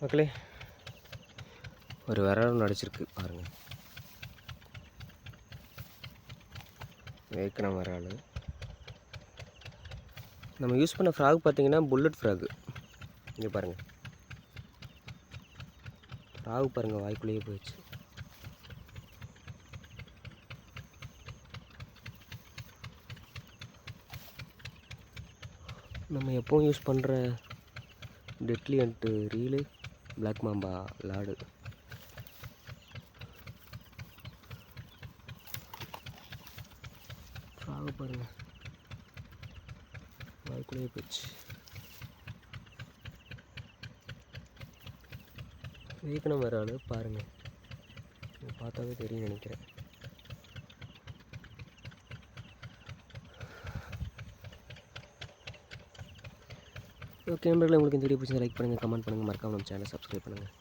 மக்களே, ஒரு விரல் அடிச்சிருக்கு பாருங்கள். வேர்க்கன விரல். நம்ம யூஸ் பண்ண ஃப்ராக் பார்த்தீங்கன்னா புல்லட் ஃப்ராகு. இங்கே பாருங்கள், ஃப்ராக் பாருங்கள், வாய்க்குள்ளேயே போயிடுச்சு. நம்ம எப்போவும் யூஸ் பண்ணுற deadly and real black mamba லாடு. ஃப்ராக் பாருங்கள், வாய்க்குள்ளேயே போயிடுச்சு. வேர்க்கன விரல் பாருங்கள், பார்த்தாவே தெரியும் நினைக்கிறேன். ஓகே நண்பர்களே, உங்களுக்கு இந்த வீடியோ பிடிச்சா லைக் பண்ணுங்கள், கமெண்ட் பண்ணுங்கள், மறக்காம நம்ம சேனலை சப்ஸ்கிரைப் பண்ணுங்கள்.